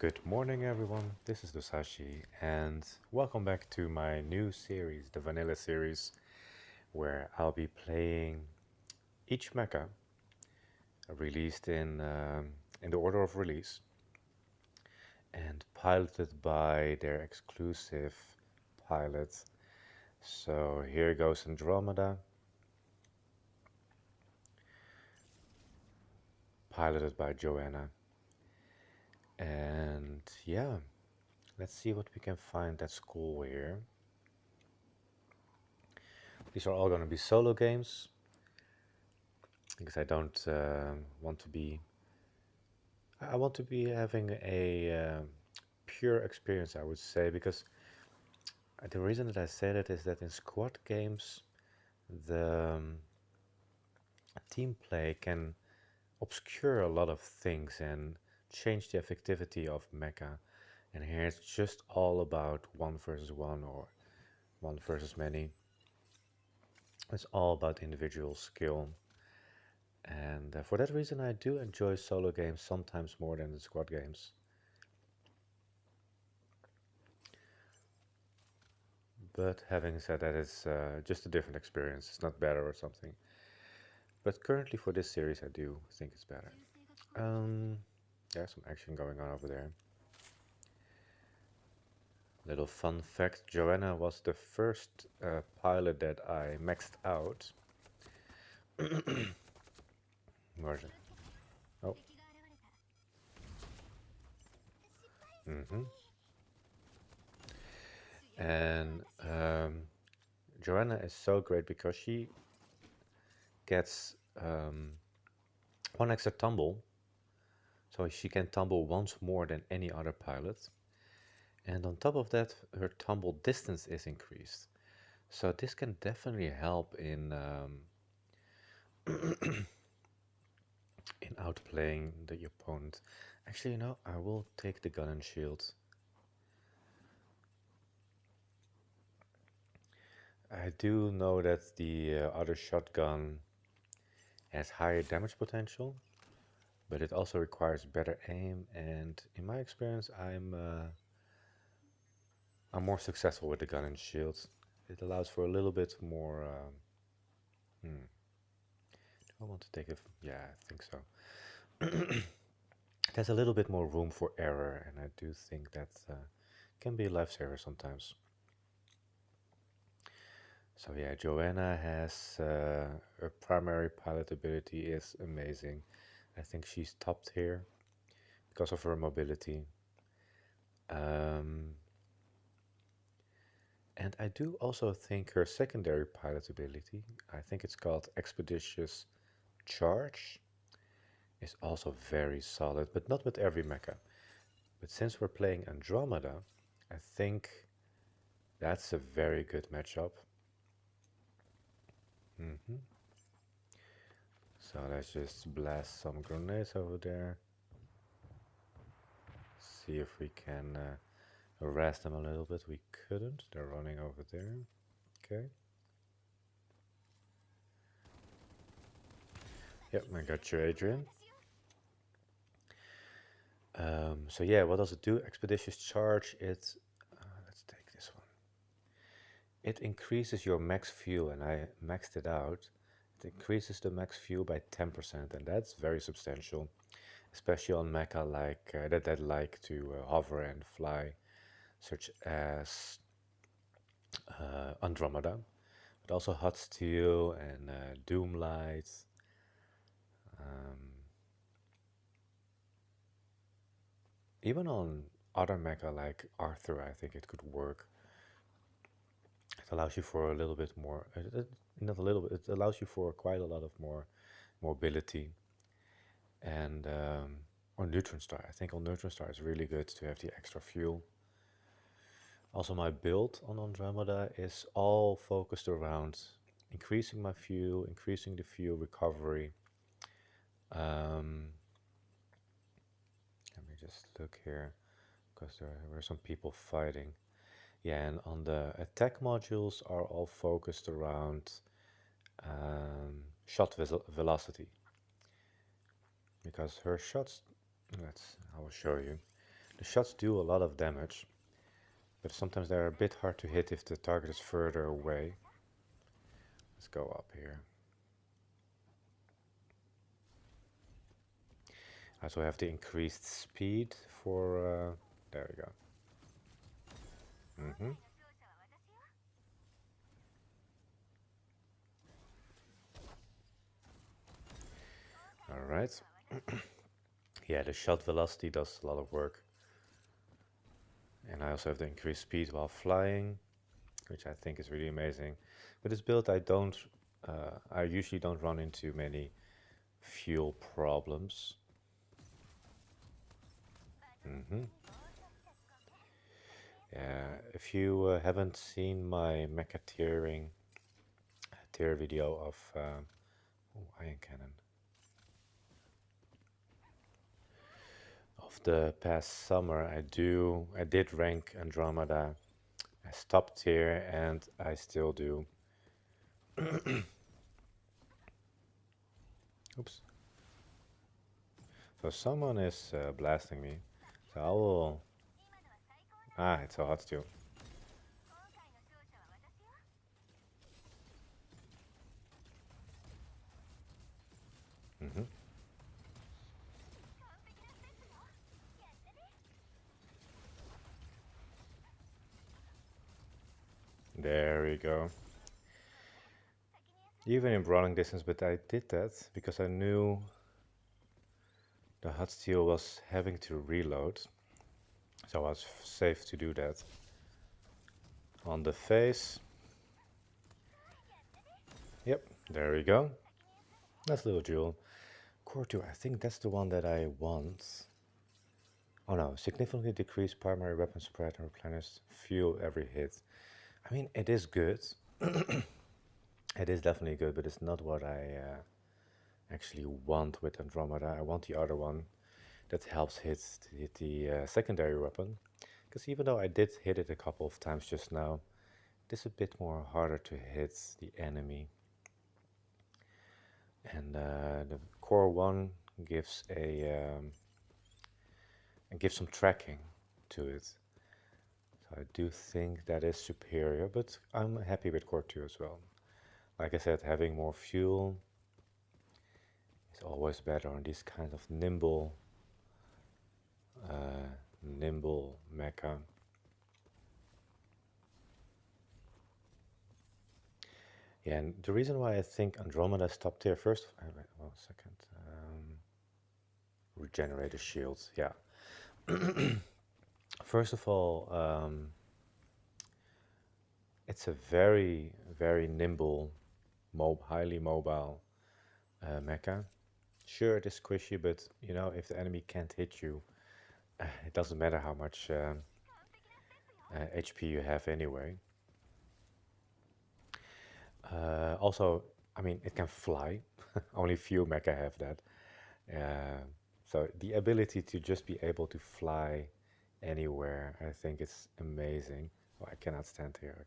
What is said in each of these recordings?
Good morning, everyone. This is Dusashi, and welcome back to my new series, the Vanilla series, where I'll be playing each mecha released in the order of release and piloted by their exclusive pilot. So here goes Andromeda, piloted by Joanna, and yeah, let's see what we can find at school here. These are all going to be solo games because I don't want to be. I want to be having a pure experience, I would say, because the reason that I say that is that in squad games, the team play can obscure a lot of things and change the effectivity of mecha. And here it's just all about one versus one or one versus many. It's all about individual skill. And for that reason, I do enjoy solo games sometimes more than the squad games. But having said that, it's just a different experience. It's not better or something. But currently for this series, I do think it's better. There's some action going on over there. Little fun fact, Joanna was the first pilot that I maxed out. Where's it? Oh. Mm-hmm. And Joanna is so great because she gets one extra tumble. So she can tumble once more than any other pilot. And on top of that, her tumble distance is increased. So this can definitely help in outplaying the opponent. Actually, I will take the gun and shield. I do know that the other shotgun has higher damage potential, but it also requires better aim. And in my experience, I'm more successful with the gun and shield. It allows for a little bit more. Do I want to take it? Yeah, I think so. There's a little bit more room for error, and I do think that can be a lifesaver sometimes. So yeah, Joanna has her primary pilot ability is amazing. I think she's top tier because of her mobility. Um, and I do also think her secondary pilot ability, I think it's called Expeditious Charge, is also very solid, but not with every mecha. But since we're playing Andromeda, I think that's a very good matchup. hmm So let's just blast some grenades over there. See if we can harass them a little bit. We couldn't. They're running over there. Okay. Yep, I got you, Adrian. So yeah, what does it do? Expeditious charge. Let's take this one. It increases your max fuel, and I maxed it out. It increases the max fuel by 10%, and that's very substantial, especially on mecha like that like to hover and fly, such as Andromeda, but also Hot Steel and Doomlight. Um, Even on other mecha like Arthur, I think it could work. It allows you for a little bit more, not a little bit, it allows you for quite a lot of more mobility. And on Neutron Star, I think on Neutron Star is really good to have the extra fuel. Also, my build on Andromeda is all focused around increasing my fuel, increasing the fuel recovery. Um, Let me just look here because there were some people fighting. Yeah, and on the attack modules are all focused around shot velocity because her shots. I will show you. The shots do a lot of damage, but sometimes they're a bit hard to hit if the target is further away. Let's go up here. I also have the increased speed for, there we go. Mm-hmm. Alright. Yeah, the shot velocity does a lot of work. And I also have the increased speed while flying, which I think is really amazing. With this build, I usually don't run into many fuel problems. Mm-hmm. Yeah, if you haven't seen my mecha tier video of Iron Cannon of the past summer, I did rank Andromeda as top tier, and I still do. Oops. So someone is blasting me. So I will. Ah, it's a hot steal. Mm-hmm. There we go. Even in brawling distance, but I did that because I knew the hot steal was having to reload. So I was safe to do that. On the face. Yep, there we go. That's a little jewel. Core 2, I think that's the one that I want. Oh no, significantly decrease primary weapon spread and replenish fuel every hit. I mean, it is good. It is definitely good, but it's not what I actually want with Andromeda. I want the other one that helps hit the secondary weapon. Because even though I did hit it a couple of times just now, it is a bit more harder to hit the enemy. And the core 1 gives gives some tracking to it. So I do think that is superior, but I'm happy with core 2 as well. Like I said, having more fuel is always better on these kind of nimble mecha. Yeah, and the reason why I think Andromeda is top tier first, wait 1 second, regenerate the shields, yeah. First of all, it's a very, very nimble, highly mobile mecha. Sure, it is squishy, but you know, if the enemy can't hit you, it doesn't matter how much HP you have anyway. Also, I mean, it can fly. Only few mecha have that. So the ability to just be able to fly anywhere, I think it's amazing. Oh, I cannot stand here.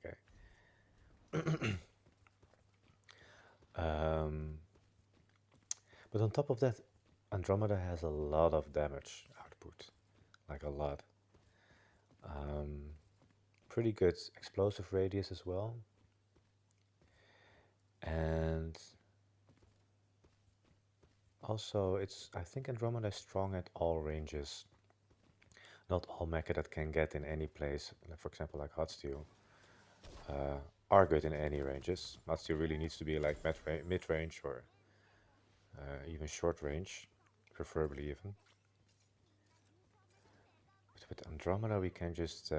Okay. Um, but on top of that, Andromeda has a lot of damage output, like a lot. Um, Pretty good explosive radius as well. And also, I think Andromeda is strong at all ranges. Not all mecha that can get in any place, like for example, like Hot Steel, uh, are good in any ranges. Hot Steel really needs to be like mid-range or even short range, preferably even. But with Andromeda, we can just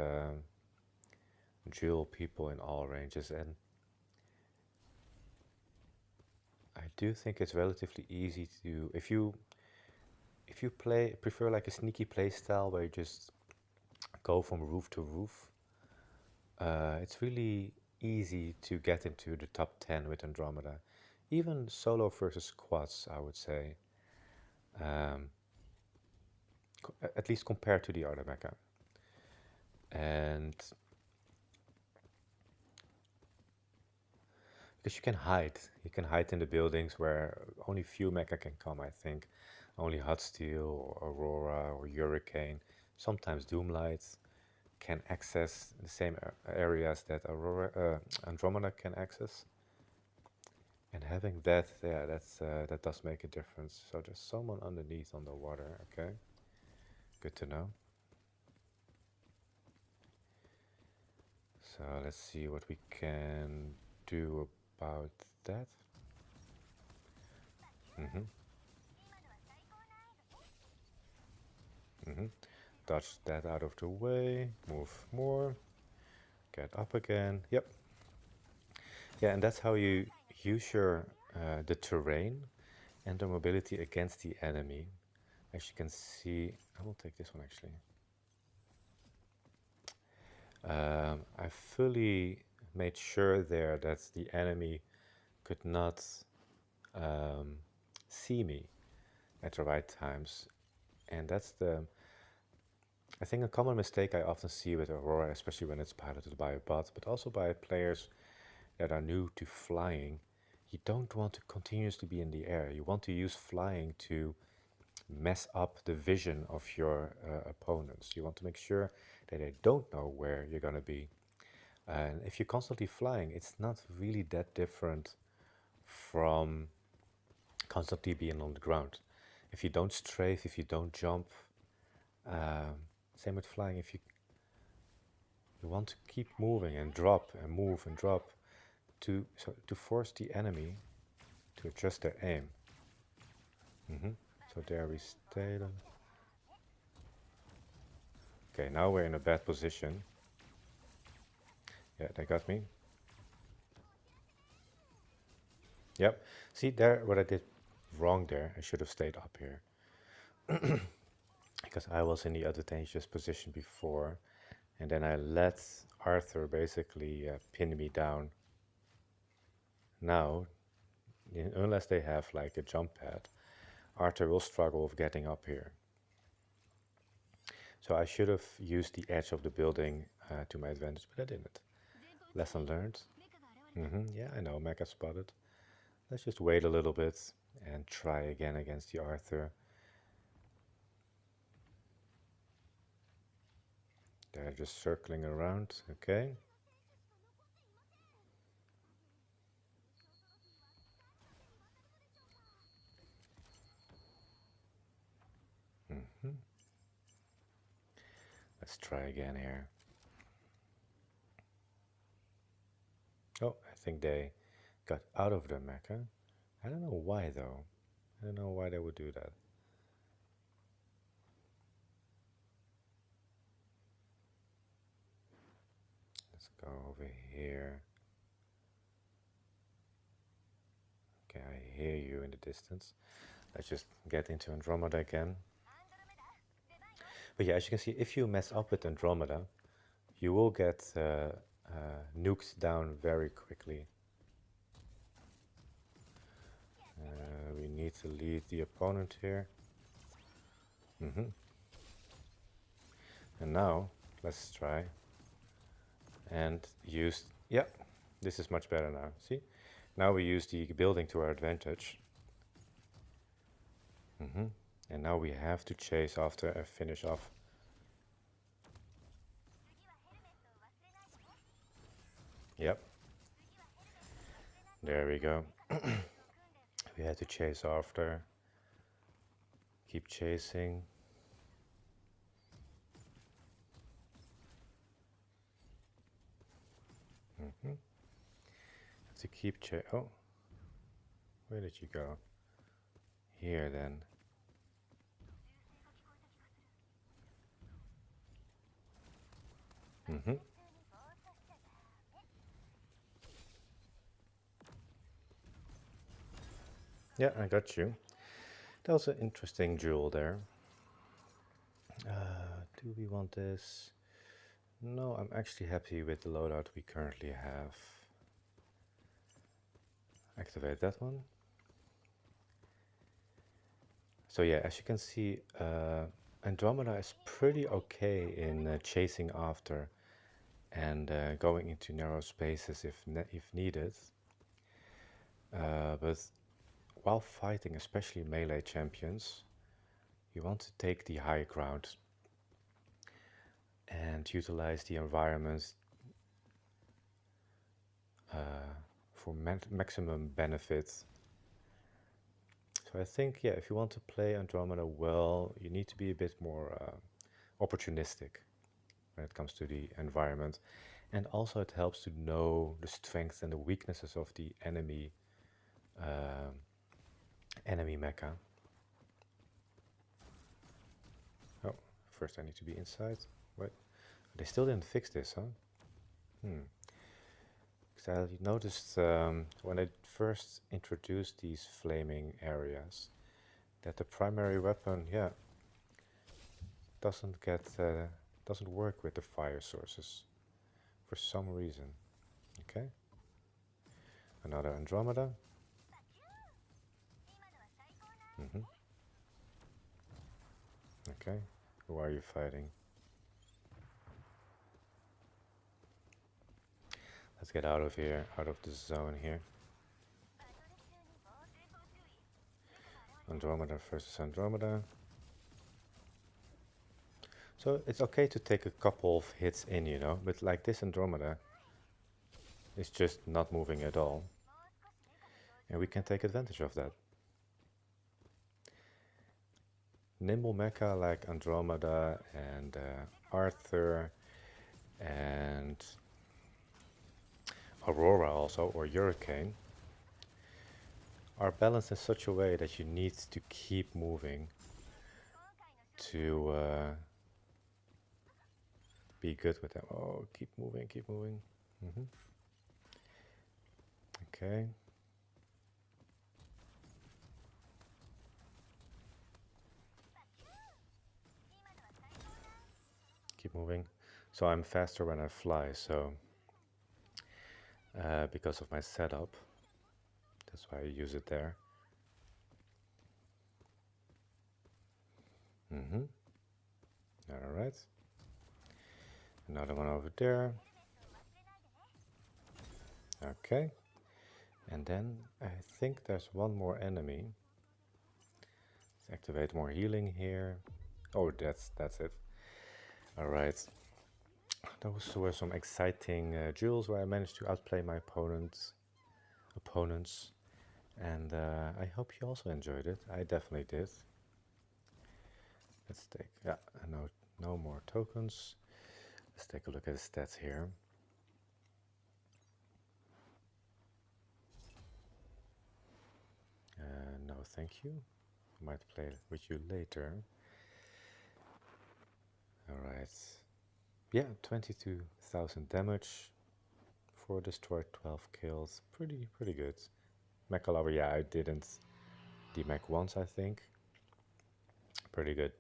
duel people in all ranges, and I do think it's relatively easy to if you prefer like a sneaky play style where you just go from roof to roof. It's really easy to get into the top 10 with Andromeda. Even solo versus squads, I would say. Um, at least compared to the other mecha. And because you can hide in the buildings where only few mecha can come, I think. Only Hot Steel or Aurora or Hurricane. Sometimes Doomlight can access the same areas that Andromeda can access. And having that, yeah, that does make a difference. So there's someone underneath on the water, okay? Good to know. So let's see what we can do about that. Mm-hmm. Mm-hmm. Dodge that out of the way, move more, get up again. Yep. Yeah, and that's how you use your the terrain and the mobility against the enemy. As you can see, I will take this one actually. I fully made sure there that the enemy could not um, see me at the right times. And that's I think a common mistake I often see with Aurora, especially when it's piloted by a bot, but also by players that are new to flying. You don't want to continuously be in the air. You want to use flying to mess up the vision of your opponents. You want to make sure that they don't know where you're going to be. And if you're constantly flying, it's not really that different from constantly being on the ground. If you don't strafe, if you don't jump, um, same with flying. If you want to keep moving and drop and move and drop to force the enemy to adjust their aim. So there we stay. Okay, now we're in a bad position. Yeah, they got me. Yep. See there what I did wrong there. I should have stayed up here because I was in the advantageous position before, and then I let Arthur basically pin me down. Now, unless they have like a jump pad, Arthur will struggle with getting up here. So I should have used the edge of the building to my advantage, but I didn't. Lesson learned. Yeah, I know, Mecha spotted. Let's just wait a little bit and try again against the Arthur. They're just circling around, okay. Let's try again here. Oh, I think they got out of the mecha. I don't know why though. I don't know why they would do that. Let's go over here. Okay, I hear you in the distance. Let's just get into Andromeda again. But yeah, as you can see, if you mess up with Andromeda, you will get nuked down very quickly. We need to lead the opponent here. And now, let's try and use, yeah, this is much better now, see? Now we use the building to our advantage. And now we have to chase after a finish off. Yep. There we go. We had to chase after. Keep chasing. To keep oh, where did you go? Here then. Yeah, I got you. That was an interesting duel there. Do we want this? No, I'm actually happy with the loadout we currently have. Activate that one. So yeah, as you can see, Andromeda is pretty okay in chasing after and going into narrow spaces if needed. But while fighting, especially melee champions, you want to take the high ground. and utilize the environments for maximum benefit. So I think, yeah, if you want to play Andromeda well, you need to be a bit more opportunistic when it comes to the environment. And also it helps to know the strengths and the weaknesses of the uh, enemy mecha. Oh, first I need to be inside. Wait, they still didn't fix this, huh? Hmm. Because I noticed when I first introduced these flaming areas that the primary weapon, yeah, doesn't get doesn't work with the fire sources for some reason. Okay, another Andromeda. Hmm. Okay, who are you fighting? Let's get out of here, out of the zone here. Andromeda versus Andromeda. So it's okay to take a couple of hits in, you know, but like this Andromeda is just not moving at all. And we can take advantage of that. Nimble mecha like Andromeda and Arthur and Aurora also, or Hurricane, are balanced in such a way that you need to keep moving to be good with them. Oh, keep moving, keep moving. Hmm. Okay. Keep moving. So I'm faster when I fly, so because of my setup, that's why I use it there. Mm-hmm. All right. Another one over there. Okay. And then I think there's one more enemy. Let's activate more healing here. Oh, that's it. All right. Those were some exciting duels where I managed to outplay my opponents, and I hope you also enjoyed it. I definitely did. Let's take no more tokens. Let's take a look at the stats here. No, thank you. Might play with you later. All right. Yeah, 22,000 damage. 4 destroyed, 12 kills. Pretty good. Mecha Lover, yeah, I didn't demech once, I think. Pretty good.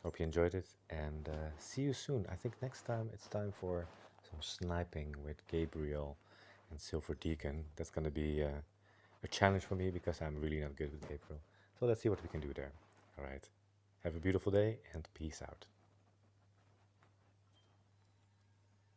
Hope you enjoyed it, and see you soon. I think next time it's time for some sniping with Gabriel and Silver Deacon. That's gonna be a challenge for me because I'm really not good with Gabriel. So let's see what we can do there. All right. Have a beautiful day and peace out.